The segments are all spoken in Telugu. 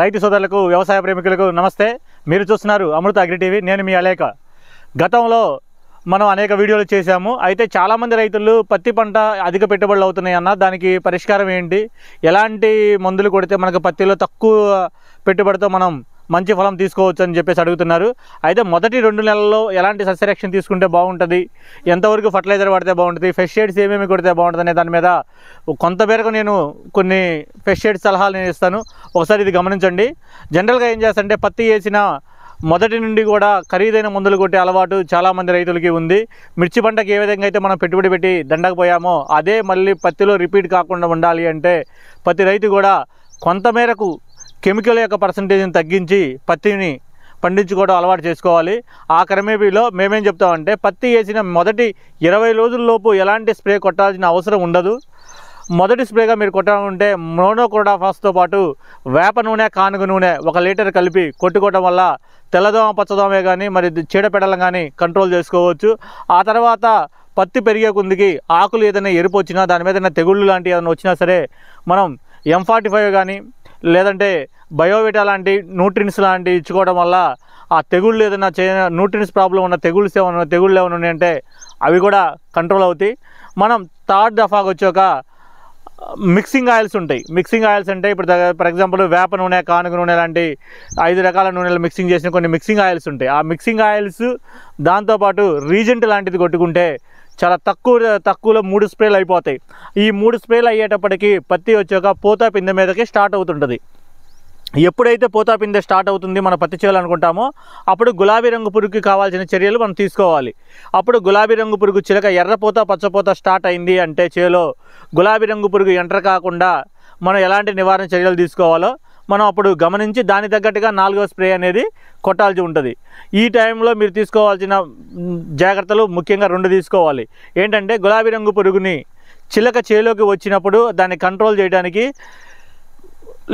రైతు సోదరులకు వ్యవసాయ ప్రేమికులకు నమస్తే. మీరు చూస్తున్నారు అమృత అగ్రి టీవీ. నేను మీ అలేక. గతంలో మనం అనేక వీడియోలు చేశాము. అయితే చాలామంది రైతులు పత్తి పంట అధిక పెట్టుబడులు అవుతున్నాయి అన్న, దానికి పరిష్కారం ఏంటి, ఎలాంటి మందులు కొడితే మనకు పత్తిలో తక్కువ పెట్టుబడితో మనం మంచి ఫలం తీసుకోవచ్చు అని చెప్పేసి అడుగుతున్నారు. అయితే మొదటి 2 నెలల్లో ఎలాంటి సస్యరక్షణ తీసుకుంటే బాగుంటుంది, ఎంతవరకు ఫర్టిలైజర్ వాడితే బాగుంటుంది, పెస్టిసైడ్స్ ఏమేమి కొడితే బాగుంటుంది అనే దాని మీద కొంతమేరకు నేను కొన్ని పెస్టిసైడ్స్ సలహాలు నేను ఇస్తాను. ఒకసారి ఇది గమనించండి. జనరల్గా ఏం చేస్తారంటే పత్తి వేసిన మొదటి నుండి కూడా ఖరీదైన మందులు కొట్టే అలవాటు చాలామంది రైతులకి ఉంది. మిర్చి పంటకి ఏ విధంగా అయితే మనం పెట్టుబడి పెట్టి దండకపోయామో అదే మళ్ళీ పత్తిలో రిపీట్ కాకుండా ఉండాలి అంటే ప్రతి రైతు కూడా కొంతమేరకు కెమికల్ యొక్క పర్సంటేజ్ని తగ్గించి పత్తిని పండించుకోవడం అలవాటు చేసుకోవాలి. ఆ క్రమేపీలో మేమేం చెప్తామంటే పత్తి వేసిన మొదటి 20 రోజుల్లోపు ఎలాంటి స్ప్రే కొట్టాల్సిన అవసరం ఉండదు. మొదటి స్ప్రేగా మీరు కొట్టాలంటే మోనోక్రోటోఫాస్తో పాటు వేప నూనె, కానుగ నూనె 1 లీటర్ కలిపి కొట్టుకోవడం వల్ల తెల్లదోమ, పచ్చదోమే కానీ మరి చీడపెడలను కానీ కంట్రోల్ చేసుకోవచ్చు. ఆ తర్వాత పత్తి పెరిగే కొద్దికి ఆకులు ఏదైనా ఎరుపు వచ్చినా, దాని మీద ఏదైనా తెగుళ్ళు లాంటివి ఏదైనా వచ్చినా సరే మనం M45 కానీ లేదంటే బయోవిటా లాంటి న్యూట్రిన్స్ లాంటివి ఇచ్చుకోవడం వల్ల ఆ తెగుళ్ళు ఏదైనా న్యూట్రిన్స్ ప్రాబ్లం ఉన్న తెగుళ్ళు ఏమైనా ఉన్నాయంటే అవి కూడా కంట్రోల్ అవుతాయి. మనం థర్డ్ దఫాకి వచ్చాక మిక్సింగ్ ఆయిల్స్ ఉంటాయి. మిక్సింగ్ ఆయిల్స్ అంటే ఇప్పుడు ఫర్ ఎగ్జాంపుల్ వేప నూనె, కానుగ నూనె లాంటి 5 రకాల నూనెలు మిక్సింగ్ చేసిన కొన్ని మిక్సింగ్ ఆయిల్స్ ఉంటాయి. ఆ మిక్సింగ్ ఆయిల్స్ దాంతోపాటు రీజెంట్ లాంటిది కొట్టుకుంటే చాలా తక్కువలో 3 స్ప్రేలు అయిపోతాయి. ఈ 3 స్ప్రేలు అయ్యేటప్పటికి పత్తి వచ్చాక పూత పిందె మీదకి స్టార్ట్ అవుతుంటుంది. ఎప్పుడైతే పూత పిందె స్టార్ట్ అవుతుంది మనం పత్తి చేయాలనుకుంటామో అప్పుడు గులాబీ రంగు పురుగుకి కావాల్సిన చర్యలు మనం తీసుకోవాలి. అప్పుడు గులాబీ రంగు పురుగు చిలక ఎర్రపూత, పచ్చపూత స్టార్ట్ అయింది అంటే చేలో గులాబీ రంగు పురుగు ఎంటర్ కాకుండా మనం ఎలాంటి నివారణ చర్యలు తీసుకోవాలో మనం అప్పుడు గమనించి దాని తగ్గట్టుగా 4వ స్ప్రే అనేది కొట్టాల్సి ఉంటుంది. ఈ టైంలో మీరు తీసుకోవాల్సిన జాగ్రత్తలు ముఖ్యంగా 2 తీసుకోవాలి. ఏంటంటే గులాబీ రంగు పురుగుని చిలక చేలోకి వచ్చినప్పుడు దాన్ని కంట్రోల్ చేయడానికి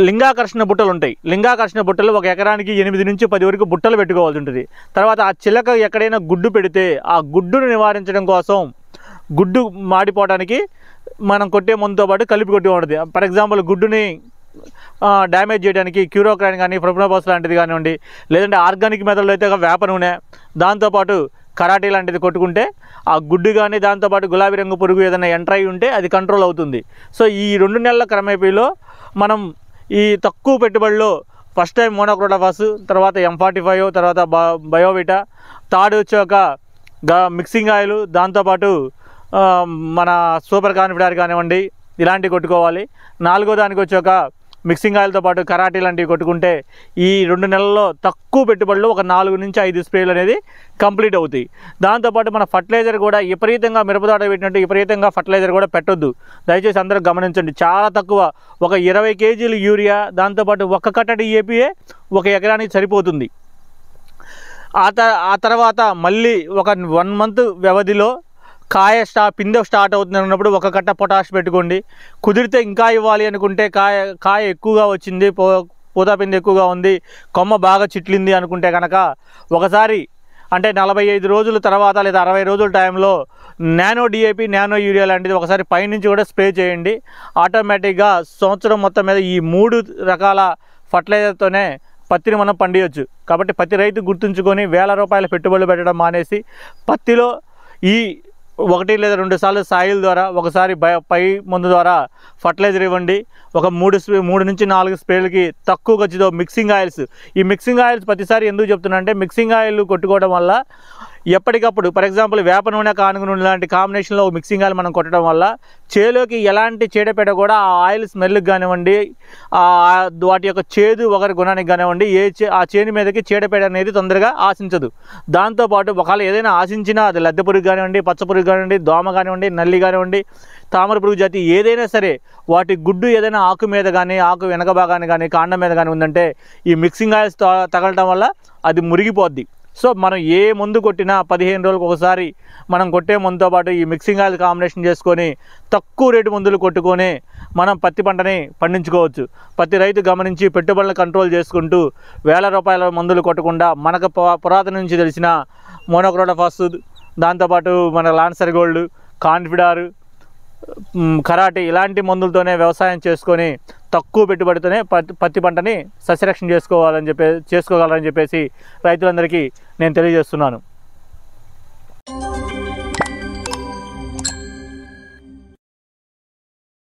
లింగాకర్షణ బుట్టలు ఉంటాయి. లింగాకర్షణ బుట్టలు 1 ఎకరానికి 8 నుంచి 10 వరకు బుట్టలు పెట్టుకోవాల్సి ఉంటుంది. తర్వాత ఆ చిలక ఎక్కడైనా గుడ్డు పెడితే ఆ గుడ్డును నివారించడం కోసం గుడ్డు మాడిపోవడానికి మనం కొట్టే మందుతో పాటు కలిపి కొట్టి ఉంటుంది. ఫర్ ఎగ్జాంపుల్ గుడ్డుని డ్యామేజ్ చేయడానికి క్యూరోక్రాన్ కానీ, ప్రొపనోపాస్ లాంటిది కానివ్వండి, లేదంటే ఆర్గానిక్ మెథడ్లో అయితే వేప నూనె, దాంతోపాటు కరాటీ లాంటిది కొట్టుకుంటే ఆ గుడ్డు కానీ దాంతోపాటు గులాబీ రంగు పురుగు ఏదైనా ఎంటర్ అయి ఉంటే అది కంట్రోల్ అవుతుంది. సో ఈ 2 నెలల క్రమేపీలో మనం ఈ తక్కువ పెట్టుబడిలో ఫస్ట్ టైం మోనోక్రోటోఫాస్, తర్వాత M45, తర్వాత బయోవిటా, థర్డ్ వచ్చాక మిక్సింగ్ ఆయిల్, దాంతోపాటు మన సూపర్ కాన్ఫిడార్ కానివ్వండి ఇలాంటివి కొట్టుకోవాలి. 4వ దానికి వచ్చాక మిక్సింగ్ ఆయిల్తో పాటు కరాటీ లాంటివి కొట్టుకుంటే ఈ 2 నెలల్లో తక్కువ పెట్టుబడిలో 4 నుంచి 5 స్ప్రేలు అనేది కంప్లీట్ అవుతాయి. దాంతోపాటు మన ఫర్టిలైజర్ కూడా విపరీతంగా మిరపతోట పెట్టినట్టు విపరీతంగా ఫర్టిలైజర్ కూడా పెట్టొద్దు. దయచేసి అందరూ గమనించండి. చాలా తక్కువ 20 కేజీలు యూరియా, దాంతోపాటు 1 కట్ట DAP 1 ఎకరానికి సరిపోతుంది. ఆ తర్వాత మళ్ళీ 1 మంత్ వ్యవధిలో పిందె స్టార్ట్ అవుతుంది అన్నప్పుడు 1 కట్ట పొటాష్ పెట్టుకోండి. కుదిరితే ఇంకా ఇవ్వాలి అనుకుంటే కాయ ఎక్కువగా వచ్చింది, పూత పిందె ఎక్కువగా ఉంది, కొమ్మ బాగా చిట్లింది అనుకుంటే కనుక ఒకసారి అంటే 45 రోజుల తర్వాత లేదా 60 రోజుల టైంలో నానో DAP, నానో యూరియా లాంటిది ఒకసారి పైనుంచి కూడా స్ప్రే చేయండి. ఆటోమేటిక్గా సంవత్సరం మొత్తం మీద ఈ 3 రకాల ఫర్టిలైజర్తోనే పత్తిని మనం పండియచ్చు. కాబట్టి ప్రతి రైతు గుర్తుంచుకొని వేల రూపాయల పెట్టుబడులు పెట్టడం మానేసి పత్తిలో ఈ 1 లేదా 2 సార్లు సాయిల్ ద్వారా, ఒకసారి పై మందు ద్వారా ఫర్టిలైజర్ ఇవ్వండి. 3 నుంచి 4 స్ప్రేలకి తక్కువ ఖర్చుతో మిక్సింగ్ ఆయిల్స్. ఈ మిక్సింగ్ ఆయిల్స్ ప్రతిసారి ఎందుకు చెప్తున్నా అంటే మిక్సింగ్ ఆయిల్ కొట్టుకోవడం వల్ల ఎప్పటికప్పుడు ఫర్ ఎగ్జాంపుల్ వేప నూనె, కానుగ నూనె లాంటి కాంబినేషన్లో మిక్సింగ్ ఆయిల్ మనం కొట్టడం వల్ల చేలోకి ఎలాంటి చీడపేట కూడా ఆ ఆయిల్ స్మెల్కి కానివ్వండి, వాటి యొక్క చేదు ఒకరి గుణానికి కానివ్వండి, ఆ చేను మీదకి చీడపేట అనేది తొందరగా ఆశించదు. దాంతోపాటు ఒకవేళ ఏదైనా ఆశించినా అది లద్దె పురుగు కానివ్వండి, పచ్చ పురుగు కానివ్వండి, దోమ కానివ్వండి, నల్లి కానివ్వండి, తామర పురుగు జాతి ఏదైనా సరే వాటి గుడ్డు ఏదైనా ఆకు మీద కానీ, ఆకు వెనక భాగాన్ని కానీ, కాండం మీద కానీ ఉందంటే ఈ మిక్సింగ్ ఆయిల్స్ తగలటం వల్ల అది మురిగిపోద్ది. సో మనం ఏ మందు కొట్టినా 15 రోజులకు ఒకసారి మనం కొట్టే మందుతో పాటు ఈ మిక్సింగ్ ఆయిల్ కాంబినేషన్ చేసుకొని తక్కువ రేటు మందులు కొట్టుకొని మనం పత్తి పంటని పండించుకోవచ్చు. ప్రతి రైతు గమనించి పెట్టుబడులను కంట్రోల్ చేసుకుంటూ వేల రూపాయల మందులు కొట్టకుండా మనకు పురాతన నుంచి తెలిసిన మోనోక్రోటోఫాస్, దాంతోపాటు మన లాన్సర్ గోల్డ్, కాన్ఫిడార్, కరాటి ఇలాంటి మందులతోనే వ్యవసాయం చేసుకొని తక్కువ పెట్టుబడితోనే పత్తి పంటని సస్యరక్షణ చేసుకోగలరని చెప్పేసి రైతులందరికీ నేను తెలియజేస్తున్నాను.